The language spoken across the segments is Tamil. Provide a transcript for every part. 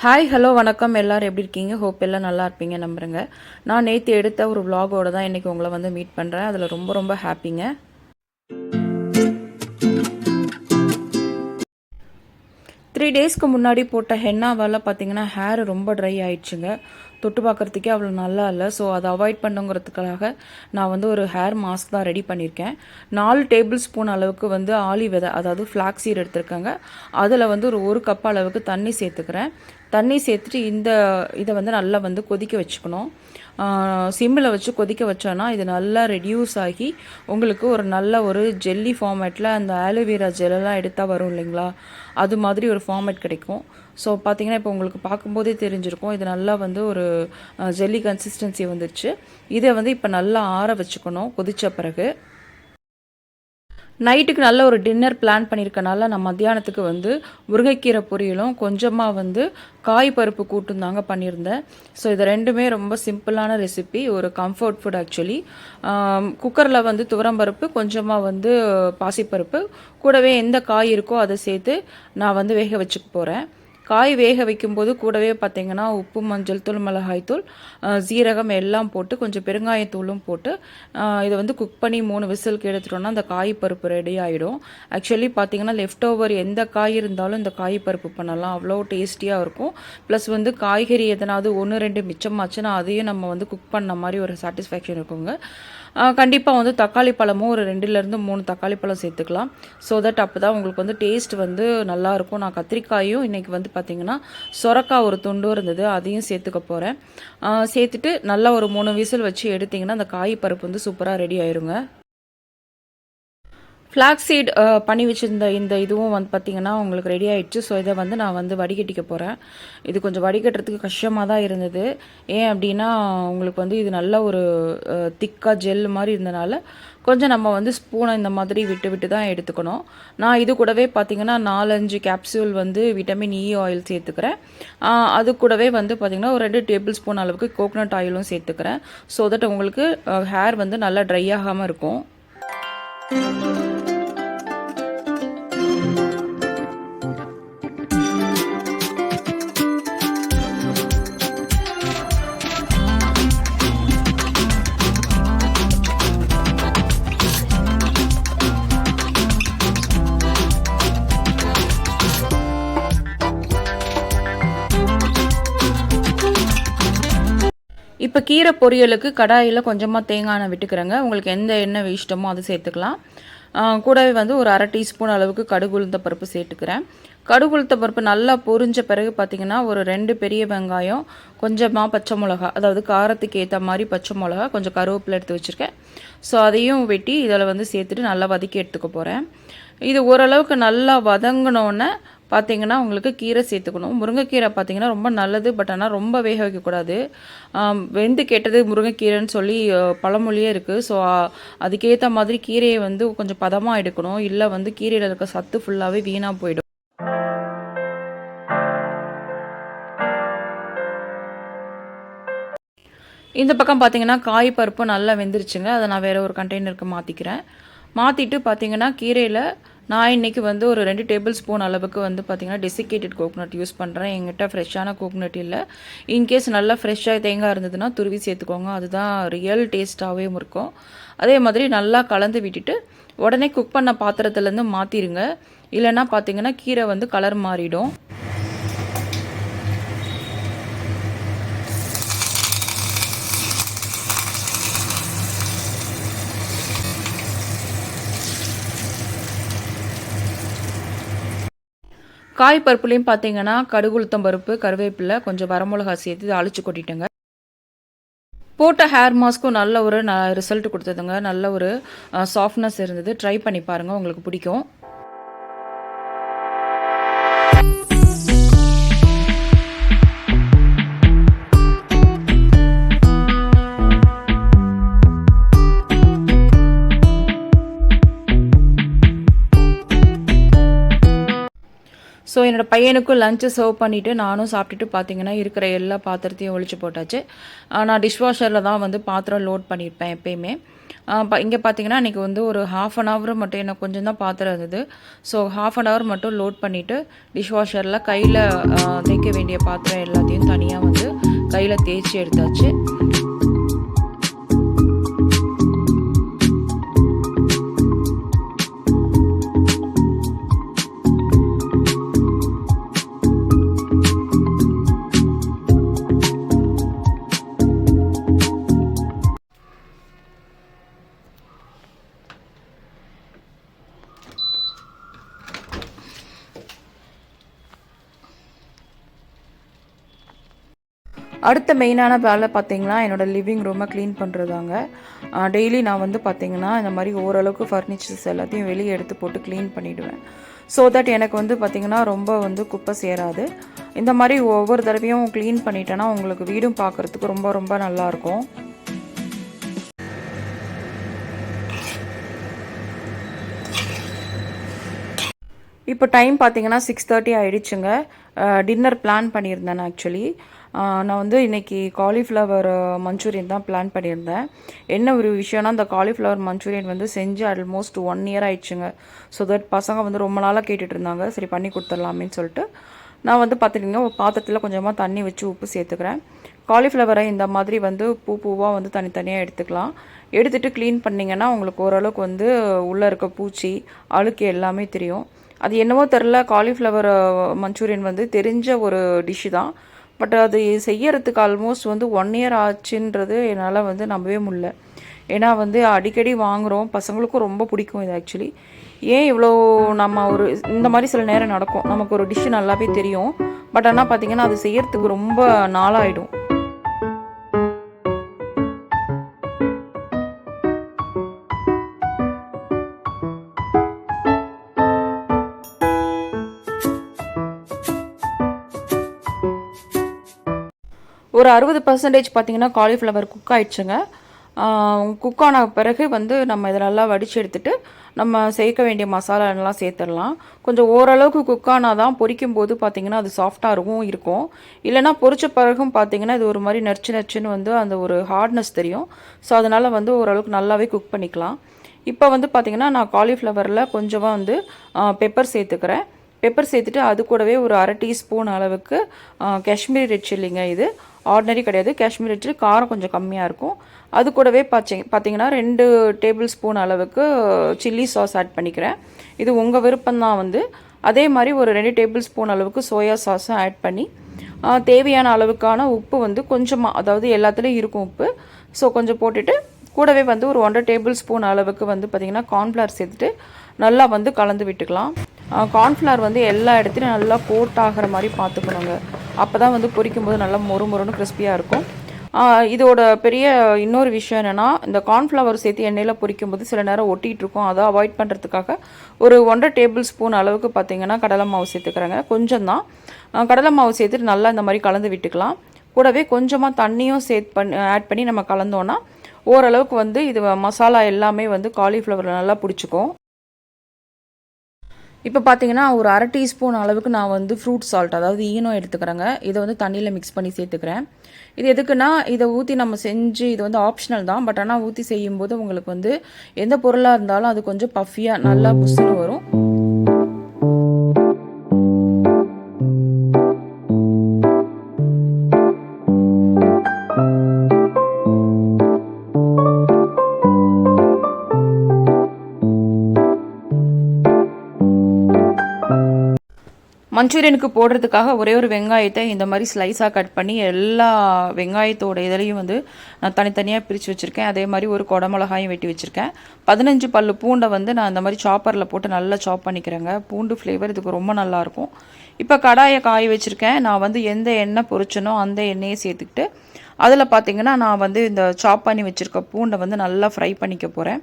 ஹாய் ஹலோ வணக்கம் எல்லாரும் எப்படி இருக்கீங்க? ஹோப் எல்லாம் நல்லா இருப்பீங்க நம்புறேங்க. நான் நேற்று எடுத்த ஒரு vlog-ஓட தான் இன்றைக்கி உங்களை வந்து மீட் பண்ணுறேன். அதில் ரொம்ப ரொம்ப ஹாப்பிங்க. 3 டேஸ்க்கு முன்னாடி போட்ட ஹென்னாவால் பார்த்தீங்கன்னா ஹேர் ரொம்ப ட்ரை ஆயிடுச்சுங்க. தொட்டு பார்க்குறதுக்கே அவ்வளோ நல்லா இல்லை. ஸோ அதை அவாய்ட் பண்ணுங்கிறதுக்காக நான் வந்து ஒரு ஹேர் மாஸ்க் தான் ரெடி பண்ணியிருக்கேன். 4 டேபிள் ஸ்பூன் அளவுக்கு வந்து ஆலி விதை, அதாவது ஃப்ளாக் சீட் எடுத்துருக்கேங்க. அதில் வந்து ஒரு கப் அளவுக்கு தண்ணி சேர்த்துக்கிறேன். தண்ணி சேர்த்துட்டு இதை வந்து நல்லா வந்து கொதிக்க வச்சுக்கணும். சிம்மில் வச்சு கொதிக்க வச்சோன்னா இது நல்லா ரெடியூஸ் ஆகி உங்களுக்கு ஒரு நல்ல ஒரு ஜெல்லி ஃபார்மேட்டில் அந்த ஆலோவேரா ஜெல்லெல்லாம் எடுத்தால் வரும் இல்லைங்களா, அது மாதிரி ஒரு ஃபார்மேட் கிடைக்கும். ஸோ பார்த்தீங்கன்னா இப்போ உங்களுக்கு பார்க்கும்போதே தெரிஞ்சிருக்கும், இது நல்லா வந்து ஒரு ஜெல்லி கன்சிஸ்டன்சி வந்துருச்சு. இதை வந்து இப்போ நல்லா ஆற வச்சுக்கணும் கொதித்த பிறகு. நைட்டுக்கு நல்ல ஒரு டின்னர் பிளான் பண்ணியிருக்கனால நான் மத்தியானத்துக்கு வந்து முருங்கைக்கீரை பொரியலும் கொஞ்சமாக வந்து காய் பருப்பு கூட்டும் தாங்க பண்ணியிருந்தேன். ஸோ இது ரெண்டுமே ரொம்ப சிம்பிளான ரெசிபி, ஒரு கம்ஃபர்ட் ஃபுட் ஆக்சுவலி. குக்கரில் வந்து துவரம்பருப்பு, கொஞ்சமாக வந்து பாசிப்பருப்பு, கூடவே எந்த காய் இருக்கோ அதை சேர்த்து நான் வந்து வேக வச்சுக்க போகிறேன். காய் வேக வைக்கும்போது கூடவே பார்த்திங்கன்னா உப்பு, மஞ்சள் தூள், மிளகாய்த்தூள், சீரகம் எல்லாம் போட்டு கொஞ்சம் பெருங்காயத்தூளும் போட்டு இதை வந்து குக் பண்ணி 3 விசிலுக்கு எடுத்துட்டோன்னா அந்த காய் பருப்பு ரெடி ஆகிடும். ஆக்சுவலி பார்த்திங்கன்னா லெஃப்ட் ஓவர் எந்த காய் இருந்தாலும் இந்த காய் பருப்பு பண்ணலாம், அவ்வளோ டேஸ்டியாக இருக்கும். ப்ளஸ் வந்து காய்கறி எதனாவது 1-2 மிச்சமாச்சுன்னா அதையும் நம்ம வந்து குக் பண்ண மாதிரி ஒரு சாட்டிஸ்ஃபேக்ஷன் இருக்குங்க. கண்டிப்பாக வந்து தக்காளி பழமும் ஒரு 2லேருந்து 3 தக்காளி பழம் சேர்த்துக்கலாம். ஸோ தட் அப்போ தான் உங்களுக்கு வந்து டேஸ்ட் வந்து நல்லாயிருக்கும். நான் கத்திரிக்காயும் இன்றைக்கி வந்து பார்த்திங்கன்னா சொரக்காய் ஒரு துண்டும் இருந்தது, அதையும் சேர்த்துக்க போகிறேன். சேர்த்துட்டு நல்லா ஒரு 3 விசில் வச்சு எடுத்திங்கன்னா அந்த காய் பருப்பு வந்து சூப்பராக ரெடி ஆயிருங்க. ஃப்ளாக் சீட் பண்ணி வச்சுருந்த இந்த இதுவும் வந்து பார்த்திங்கன்னா உங்களுக்கு ரெடி ஆகிடுச்சு. ஸோ இதை வந்து நான் வந்து வடிகட்டிக்க போகிறேன். இது கொஞ்சம் வடிகட்டுறதுக்கு கஷ்டமாக தான் இருந்தது. ஏன் அப்படின்னா உங்களுக்கு வந்து இது நல்ல ஒரு திக்காக ஜெல் மாதிரி இருந்தனால கொஞ்சம் நம்ம வந்து ஸ்பூனை இந்த மாதிரி விட்டு விட்டு தான் எடுத்துக்கணும். நான் இது கூடவே பார்த்திங்கன்னா 4-5 கேப்சூல் வந்து விட்டமின் இ ஆயில் சேர்த்துக்கிறேன். அது கூடவே வந்து பார்த்திங்கன்னா ஒரு 2 டேபிள் ஸ்பூன் அளவுக்கு கோகனட் ஆயிலும் சேர்த்துக்கிறேன். ஸோ தட் உங்களுக்கு ஹேர் வந்து நல்லா ட்ரை ஆகாமல் இருக்கும். இப்போ கீரை பொரியலுக்கு கடாயில் கொஞ்சமாக தேங்காய் எண்ணெய் விட்டுக்கிறேங்க. உங்களுக்கு எந்த எண்ணெய் இஷ்டமோ அதை சேர்த்துக்கலாம். கூடவே வந்து ஒரு 1/2 டீஸ்பூன் அளவுக்கு கடுகு உளுந்த பருப்பு சேர்த்துக்கிறேன். கடுகு உளுந்த பருப்பு நல்லா பொரிஞ்ச பிறகு பார்த்திங்கன்னா ஒரு 2 பெரிய வெங்காயம், கொஞ்சமாக பச்சை மிளகா, அதாவது காரத்துக்கு ஏற்ற மாதிரி பச்சை மிளகா, கொஞ்சம் கருவேப்பிலை எடுத்து வச்சுருக்கேன். ஸோ அதையும் வெட்டி இதில் வந்து சேர்த்துட்டு நல்லா வதக்கி எடுத்துக்க போகிறேன். இது ஓரளவுக்கு நல்லா வதங்கினோன்னே பார்த்திங்கன்னா உங்களுக்கு கீரை சேர்த்துக்கணும். முருங்கைக்கீரை பார்த்திங்கன்னா ரொம்ப நல்லது, பட் ஆனால் ரொம்ப வேக வைக்கக்கூடாது. வெந்து கெட்டது முருங்கைக்கீரைன்னு சொல்லி பழமொழியே இருக்குது. ஸோ அதுக்கேற்ற மாதிரி கீரையை வந்து கொஞ்சம் பதமாக எடுக்கணும், இல்லை வந்து கீரையில் இருக்க சத்து ஃபுல்லாகவே வீணாக போயிடும். இந்த பக்கம் பார்த்திங்கன்னா காய் பருப்பு நல்லா வெந்துருச்சுங்க. அதை நான் வேறு ஒரு கண்டெய்னருக்கு மாற்றிக்கிறேன். மாற்றிட்டு பார்த்திங்கன்னா கீரையில் நான் இன்றைக்கி வந்து ஒரு 2 டேபிள் ஸ்பூன் அளவுக்கு வந்து பார்த்திங்கன்னா டெசிகேட்டட் கோகோனட் யூஸ் பண்ணுறேன். எங்கிட்ட ஃப்ரெஷ்ஷான கோகோனட் இல்லை. இன்கேஸ் நல்லா ஃப்ரெஷ்ஷாக தேங்காய் இருந்ததுன்னா துருவி சேர்த்துக்கோங்க, அதுதான் ரியல் டேஸ்ட்டாகவும் இருக்கும். அதே மாதிரி நல்லா கலந்து விட்டுட்டு உடனே குக் பண்ண பாத்திரத்துலேருந்து மாற்றிடுங்க, இல்லைன்னா பார்த்திங்கன்னா கீரை வந்து கலர் மாறிடும். காய் பருப்புலையும் பார்த்தீங்கன்னா கடுகு உளுத்தம் பருப்பு, கருவேப்பிலை, கொஞ்சம் வரமிளகா சேர்த்து அழிச்சு கொட்டிட்டேங்க. போட்ட ஹேர் மாஸ்க்கும் நல்ல ஒரு ரிசல்ட் கொடுத்ததுங்க. நல்ல ஒரு சாஃப்ட்னஸ் இருந்தது. ட்ரை பண்ணி பாருங்கள், உங்களுக்கு பிடிக்கும். ஸோ என்னோடய பையனுக்கும் லஞ்சு சர்வ் பண்ணிவிட்டு நானும் சாப்பிட்டுட்டு பார்த்தீங்கன்னா இருக்கிற எல்லா பாத்திரத்தையும் ஒழிச்சு போட்டாச்சு. நான் டிஷ்வாஷரில் தான் வந்து பாத்திரம் லோட் பண்ணியிருப்பேன் எப்பயுமே. இங்கே பார்த்தீங்கன்னா இன்றைக்கி வந்து ஒரு 1/2 hour மட்டும் எனக்கு கொஞ்சம் தான் பாத்திரம் இருந்தது. ஸோ 1/2 hour மட்டும் லோட் பண்ணிவிட்டு டிஷ்வாஷரில் கையில் தேய்க்க வேண்டிய பாத்திரம் எல்லாத்தையும் தனியாக வந்து கையில் தேய்ச்சி எடுத்தாச்சு. அடுத்த மெயினான வேலை பார்த்திங்கன்னா என்னோடய லிவிங் ரூமை க்ளீன் பண்ணுறதாங்க. டெய்லி நான் வந்து பார்த்திங்கன்னா இந்த மாதிரி ஓரளவுக்கு ஃபர்னிச்சர்ஸ் எல்லாத்தையும் வெளியே எடுத்து போட்டு க்ளீன் பண்ணிவிடுவேன். ஸோ தட் எனக்கு வந்து பார்த்திங்கன்னா ரொம்ப வந்து குப்பை சேராது. இந்த மாதிரி ஒவ்வொரு தடவையும் க்ளீன் பண்ணிட்டேன்னா உங்களுக்கு வீடும் பார்க்குறதுக்கு ரொம்ப ரொம்ப நல்லாயிருக்கும். இப்போ டைம் பார்த்தீங்கன்னா 6:30 ஆகிடுச்சுங்க. டின்னர் பிளான் பண்ணியிருந்தேன். ஆக்சுவலி நான் வந்து இன்றைக்கி காலிஃப்ளவர் மஞ்சூரியன் தான் பிளான் பண்ணியிருந்தேன். என்ன ஒரு விஷயம்னா அந்த காலிஃப்ளவர் மஞ்சூரியன் வந்து செஞ்சு ஆல்மோஸ்ட் 1 year ஆயிடுச்சுங்க. ஸோ தட் பசங்க வந்து ரொம்ப நாளாக கேட்டுட்டு இருந்தாங்க. சரி பண்ணி கொடுத்துடலாமேன்னு சொல்லிட்டு நான் வந்து பார்த்துட்டிங்கன்னா ஒரு பாத்திரத்தில் கொஞ்சமாக தண்ணி வச்சு உப்பு சேர்த்துக்கிறேன். காலிஃப்ளவரை இந்த மாதிரி வந்து பூவாக வந்து தனித்தனியாக எடுத்துக்கலாம். எடுத்துகிட்டு க்ளீன் பண்ணிங்கன்னா உங்களுக்கு ஓரளவுக்கு வந்து உள்ளே இருக்க பூச்சி அழுக்கு எல்லாமே தெரியும். அது என்னவோ தெரில, காலிஃப்ளவர் மஞ்சூரியன் வந்து தெரிஞ்ச ஒரு டிஷ்ஷு தான். பட் அது செய்யறதுக்கு ஆல்மோஸ்ட் வந்து 1 year ஆச்சுன்றது என்னால் வந்து நம்பவே முடியல. ஏன்னா வந்து அடிக்கடி வாங்குகிறோம், பசங்களுக்கும் ரொம்ப பிடிக்கும் இது. ஆக்சுவலி ஏன் இவ்வளோ நம்ம இந்த மாதிரி சில நேரம் நடக்கும், நமக்கு ஒரு டிஷ்ஷு நல்லாவே தெரியும். பட் ஆனால் பார்த்திங்கன்னா அது செய்யறதுக்கு ரொம்ப நாளாகிடும். ஒரு 60% பார்த்திங்கன்னா காலிஃப்ளவர் குக் ஆகிடுச்சுங்க. குக் ஆன பிறகு வந்து நம்ம இதை நல்லா வடித்து எடுத்துகிட்டு நம்ம சேர்க்க வேண்டிய மசாலாலாம் சேர்த்துடலாம். கொஞ்சம் ஓரளவுக்கு குக் ஆனால் தான் பொரிக்கும் போது பார்த்திங்கன்னா அது சாஃப்டாகவும் இருக்கும். இல்லைனா பொரிச்ச பிறகும் பார்த்திங்கன்னா இது ஒரு மாதிரி நச்சுன்னு வந்து அந்த ஒரு ஹார்ட்னஸ் தெரியும். ஸோ அதனால் வந்து ஓரளவுக்கு நல்லாவே குக் பண்ணிக்கலாம். இப்போ வந்து பார்த்திங்கன்னா நான் காலிஃப்ளவரில் கொஞ்சமாக வந்து பெப்பர் சேர்த்துக்கிறேன். பெப்பர் சேர்த்துட்டு அது கூடவே ஒரு 1/2 teaspoon அளவுக்கு காஷ்மீரி ரெட் சில்லிங்க. இது ஆர்டினரி கிடையாது, காஷ்மீரி ரெட் சில்லி காரம் கொஞ்சம் கம்மியாக இருக்கும். அது கூடவே பார்த்தீங்கன்னா 2 tablespoon அளவுக்கு சில்லி சாஸ் ஆட் பண்ணிக்கிறேன். இது உங்கள் விருப்பம்தான் வந்து. அதே மாதிரி ஒரு 2 tablespoon அளவுக்கு சோயா சாஸும் ஆட் பண்ணி தேவையான அளவுக்கான உப்பு வந்து கொஞ்சமாக, அதாவது எல்லாத்துலேயும் இருக்கும் உப்பு, ஸோ கொஞ்சம் போட்டுட்டு கூடவே வந்து ஒரு 1/2 tablespoon அளவுக்கு வந்து பார்த்திங்கன்னா கார்ன்ஃப்ளவர் சேர்த்துட்டு நல்லா வந்து கலந்து விட்டுக்கலாம். கார்ன்ஃப்ளவர் வந்து எல்லா இடத்துலையும் நல்லா கோட் ஆகிற மாதிரி பார்த்துக்கணுங்க. அப்போ தான் வந்து பொரிக்கும் போது நல்லா மொறுன்னு கிறிஸ்பியாக இருக்கும். இதோட பெரிய இன்னொரு விஷயம் என்னென்னா, இந்த கார்ன்ஃப்ளவர் சேர்த்து எண்ணெயில் பொரிக்கும் போது சில நேரம் ஒட்டிகிட்டு இருக்கும். அதை அவாய்ட் பண்ணுறதுக்காக ஒரு 1/2 tablespoon அளவுக்கு பார்த்திங்கன்னா கடலை மாவு சேர்த்துக்கிறேங்க. கொஞ்சம் தான் கடலை மாவு சேர்த்துட்டு நல்லா இந்த மாதிரி கலந்து விட்டுக்கலாம். கூடவே கொஞ்சமாக தண்ணியும் ஆட் பண்ணி நம்ம கலந்தோன்னா ஓரளவுக்கு வந்து இது மசாலா எல்லாமே வந்து காலிஃப்ளவரில் நல்லா பிடிச்சிக்கும். இப்போ பார்த்தீங்கன்னா ஒரு 1/2 teaspoon அளவுக்கு நான் வந்து ஃப்ரூட் சால்ட், அதாவது ஈனோ எடுத்துக்கிறேங்க. இதை வந்து தண்ணியில் மிக்ஸ் பண்ணி சேர்த்துக்கிறேன். இது எதுக்குன்னா, இதை ஊற்றி நம்ம செஞ்சு, இது வந்து ஆப்ஷனல் தான், பட் ஆனால் ஊற்றி செய்யும்போது உங்களுக்கு வந்து எந்த பொருளாக இருந்தாலும் அது கொஞ்சம் பஃபியாக நல்லா புஷ்ஷுன்னு வரும். மஞ்சூரியனுக்கு போடுறதுக்காக ஒரே ஒரு வெங்காயத்தை இந்த மாதிரி ஸ்லைஸாக கட் பண்ணி எல்லா வெங்காயத்தோட இதிலையும் வந்து நான் தனித்தனியாக பிரித்து வச்சுருக்கேன். அதே மாதிரி ஒரு குடமிளகாயும் வெட்டி வச்சுருக்கேன். 15 பல்லு பூண்டை வந்து நான் இந்த மாதிரி சாப்பரில் போட்டு நல்லா சாப் பண்ணிக்கிறேங்க. பூண்டு ஃப்ளேவர் இதுக்கு ரொம்ப நல்லாயிருக்கும். இப்போ கடாயை காய வச்சுருக்கேன். நான் வந்து எந்த எண்ணெய் பொரிச்சனோ அந்த எண்ணெயை சேர்த்துக்கிட்டு அதில் பார்த்திங்கன்னா நான் வந்து இந்த சாப் பண்ணி வச்சுருக்க பூண்டை வந்து நல்லா ஃப்ரை பண்ணிக்க போகிறேன்.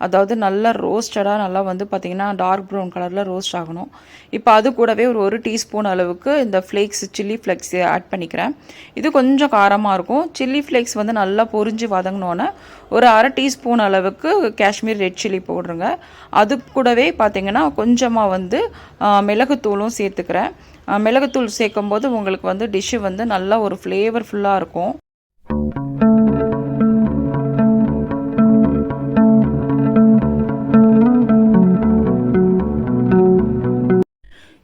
அதாவது நல்லா ரோஸ்டடாக நல்லா வந்து பார்த்திங்கன்னா டார்க் ப்ரௌன் கலரில் ரோஸ்ட் ஆகணும். இப்போ அது கூடவே ஒரு டீஸ்பூன் அளவுக்கு இந்த சில்லி ஃப்ளேக்ஸ் ஆட் பண்ணிக்கிறேன். இது கொஞ்சம் காரமாக இருக்கும். சில்லி ஃப்ளேக்ஸ் வந்து நல்லா பொரிஞ்சு வதங்கினோன்னே ஒரு 1/2 teaspoon அளவுக்கு காஷ்மீர் ரெட் சில்லி போடுறேங்க. அது கூடவே பார்த்திங்கன்னா கொஞ்சமாக வந்து மிளகுத்தூளும் சேர்த்துக்கிறேன். மிளகுத்தூள் சேர்க்கும்போது உங்களுக்கு வந்து டிஷ்ஷு வந்து நல்லா ஒரு ஃப்ளேவர்ஃபுல்லாக இருக்கும்.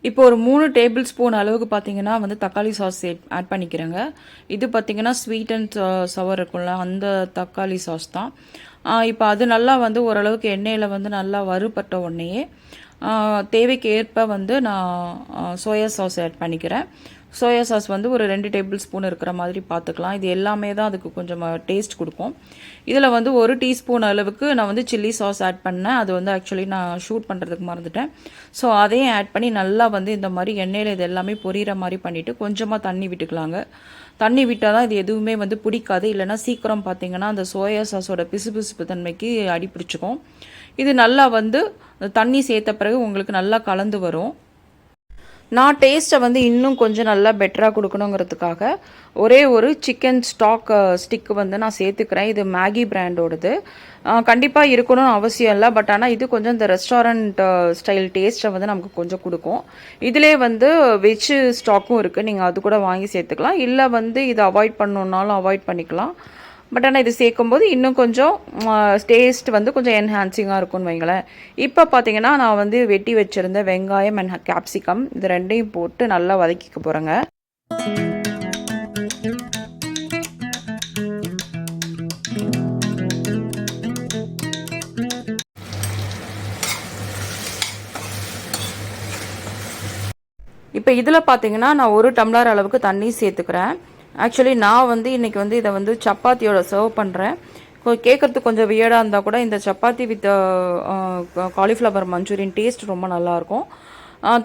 இப்போ ஒரு 3 டேபிள் ஸ்பூன் அளவுக்கு பார்த்தீங்கன்னா வந்து தக்காளி சாஸ் ஆட் பண்ணிக்கிறேங்க. இது பார்த்தீங்கன்னா ஸ்வீட் அண்ட் சவர் இருக்கும்ல, அந்த தக்காளி சாஸ் தான். இப்போ அது நல்லா வந்து ஓரளவுக்கு எண்ணெயில் வந்து நல்லா வறுபட்ட உடனேயே தேவைக்கு ஏற்ப வந்து நான் சோயா சாஸ் ஆட் பண்ணிக்கிறேன். சோயா சாஸ் வந்து ஒரு 2 டேபிள் ஸ்பூன் இருக்கிற மாதிரி பார்த்துக்கலாம். இது எல்லாமே தான் அதுக்கு கொஞ்சம் டேஸ்ட் கொடுக்கும். இதில் வந்து 1 டீஸ்பூன் அளவுக்கு நான் வந்து சில்லி சாஸ் ஆட் பண்ணேன். அது வந்து ஆக்சுவலி நான் ஷூட் பண்ணுறதுக்கு மறந்துட்டேன். ஸோ அதையும் ஆட் பண்ணி நல்லா வந்து இந்த மாதிரி எண்ணெயில் இது எல்லாமே பொரியிற மாதிரி பண்ணிவிட்டு கொஞ்சமாக தண்ணி விட்டுக்கலாங்க. தண்ணி விட்டால் தான் இது எதுவுமே வந்து பிடிக்காது. இல்லைனா சீக்கிரம் பார்த்தீங்கன்னா அந்த சோயா சாஸோட பிசுபிசுப்பு தன்மைக்கு அடி பிடிச்சிக்கும். இது நல்லா வந்து தண்ணி சேர்த்த பிறகு உங்களுக்கு நல்லா கலந்து வரும். நான் டேஸ்ட்டை வந்து இன்னும் கொஞ்சம் நல்லா பெட்டராக கொடுக்கணுங்கிறதுக்காக ஒரே ஒரு சிக்கன் ஸ்டாக் ஸ்டிக்கு வந்து நான் சேர்த்துக்கிறேன். இது மேகி பிராண்டோடது. கண்டிப்பாக இருக்கணும்னு அவசியம் இல்லை. பட் ஆனால் இது கொஞ்சம் இந்த ரெஸ்டாரண்ட் ஸ்டைல் டேஸ்ட்டை வந்து நமக்கு கொஞ்சம் கொடுக்கும். இதிலே வந்து வெஜ் ஸ்டாக்கும் இருக்குது. நீங்கள் அது கூட வாங்கி சேர்த்துக்கலாம். இல்லை வந்து இதை அவாய்ட் பண்ணணுன்னாலும் அவாய்ட் பண்ணிக்கலாம். பட் ஆனால் இது சேர்க்கும்போது இன்னும் கொஞ்சம் டேஸ்ட் வந்து கொஞ்சம் என்ஹான்சிங்காக இருக்கும்னு வைங்களேன். இப்போ பார்த்தீங்கன்னா நான் வந்து வெட்டி வச்சுருந்த வெங்காயம் அண்ட் கேப்சிகம் இது ரெண்டையும் போட்டு நல்லா வதக்கிக்க போகிறேங்க. இப்போ இதில் பார்த்தீங்கன்னா நான் 1 டம்ளர் அளவுக்கு தண்ணி சேர்த்துக்கிறேன். ஆக்சுவலி நான் வந்து இன்றைக்கி வந்து இதை வந்து சப்பாத்தியோட சர்வ் பண்ணுறேன். கேட்குறதுக்கு கொஞ்சம் வியர்டாக இருந்தால் கூட இந்த chapati with cauliflower Manchurian taste ரொம்ப நல்லாயிருக்கும்.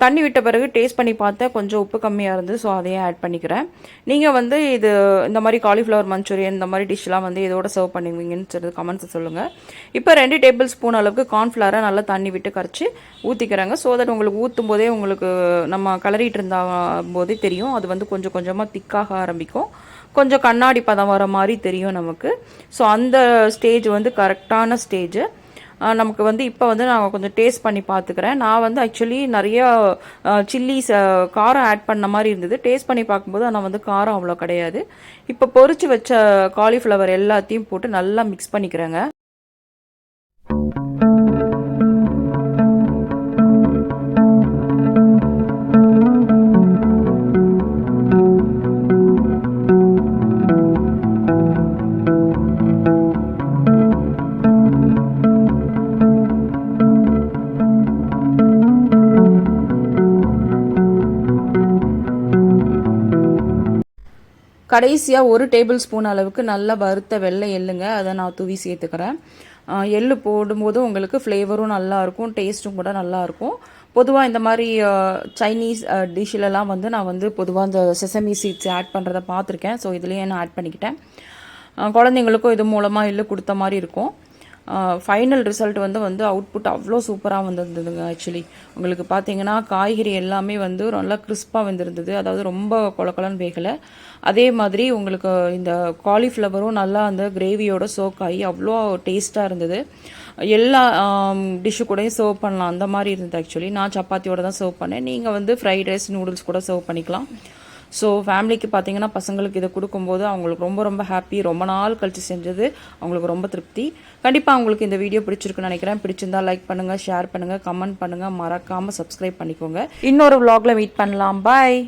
தண்ணி விட்ட பிறகு டேஸ்ட் பண்ணி பார்த்தா கொஞ்சம் உப்பு கம்மியாக இருந்து, ஸோ அதையே ஆட் பண்ணிக்கிறேன். நீங்கள் வந்து இது இந்த மாதிரி காலிஃப்ளவர் மஞ்சூரியன் இந்த மாதிரி டிஷ்லாம் வந்து இதோட சர்வ் பண்ணுவீங்கன்னு சொல்லி கமெண்ட்ஸை சொல்லுங்கள். இப்போ 2 டேபிள் ஸ்பூன் அளவுக்கு கார்ன்ஃப்ளவரை நல்லா தண்ணி விட்டு கரைச்சி ஊற்றிக்கிறாங்க. ஸோ தட் உங்களுக்கு ஊற்றும் போதே உங்களுக்கு நம்ம கலரிட்டு இருந்தா போதே தெரியும். அது வந்து கொஞ்சம் கொஞ்சமாக திக்காக ஆரம்பிக்கும். கொஞ்சம் கண்ணாடி பதம் வர மாதிரி தெரியும் நமக்கு. ஸோ அந்த ஸ்டேஜ் வந்து கரெக்டான ஸ்டேஜ். நமக்கு வந்து இப்போ வந்து நான் கொஞ்சம் டேஸ்ட் பண்ணி பார்த்துக்கிறேன். நான் வந்து ஆக்சுவலி நிறையா சில்லிஸ் காரம் ஆட் பண்ண மாதிரி இருந்தது. டேஸ்ட் பண்ணி பார்க்கும்போது ஆனால் வந்து காரம் அவ்வளோ கிடையாது. இப்போ பொரிச்சு வச்ச காலிஃப்ளவர் எல்லாத்தையும் போட்டு நல்லா மிக்ஸ் பண்ணிக்கிறேங்க. கடைசியாக 1 டேபிள் ஸ்பூன் அளவுக்கு நல்லா வறுத்த வெள்ளை எள்ளுங்க, அதை நான் தூவி சேர்த்துக்கிறேன். எள்ளு போடும்போது உங்களுக்கு ஃப்ளேவரும் நல்லாயிருக்கும், டேஸ்ட்டும் கூட நல்லாயிருக்கும். பொதுவாக இந்த மாதிரி சைனீஸ் டிஷ்ஷிலலாம் வந்து நான் வந்து பொதுவாக இந்த செசமி சீட்ஸ் ஆட் பண்ணுறதை பார்த்துருக்கேன். ஸோ இதுலேயே நான் ஆட் பண்ணிக்கிட்டேன். குழந்தைங்களுக்கும் இது மூலமாக எள்ளு கொடுத்த மாதிரி இருக்கும். ஃபைனல் ரிசல்ட் வந்து அவுட்புட் அவ்வளோ சூப்பராக வந்திருந்ததுங்க. ஆக்சுவலி உங்களுக்கு பார்த்தீங்கன்னா காய்கறி எல்லாமே வந்து நல்லா கிறிஸ்பாக வந்திருந்தது. அதாவது ரொம்ப கொலன்னு வேகலை. அதே மாதிரி உங்களுக்கு இந்த காலிஃப்ளவரும் நல்லா அந்த கிரேவியோட சோக் ஆகி அவ்வளோ டேஸ்ட்டாக இருந்தது. எல்லா டிஷ்ஷு கூடயும் சர்வ் பண்ணலாம் அந்த மாதிரி இருந்தது. ஆக்சுவலி நான் சப்பாத்தியோட தான் சர்வ் பண்ணேன். நீங்கள் வந்து ஃப்ரைட் ரைஸ் நூடுல்ஸ் கூட சர்வ் பண்ணிக்கலாம். ஸோ ஃபேமிலிக்கு பார்த்தீங்கன்னா பசங்களுக்கு இதை கொடுக்கும்போது அவங்களுக்கு ரொம்ப ரொம்ப ஹாப்பி. ரொம்ப நாள் கழித்து செஞ்சது அவங்களுக்கு ரொம்ப திருப்தி. கண்டிப்பாக அவங்களுக்கு இந்த வீடியோ பிடிச்சிருக்குன்னு நினைக்கிறேன். பிடிச்சிருந்தா லைக் பண்ணுங்கள், ஷேர் பண்ணுங்கள், கமெண்ட் பண்ணுங்கள், மறக்காமல் சப்ஸ்கிரைப் பண்ணிக்கோங்க. இன்னொரு vlogல மீட் பண்ணலாம். பாய்.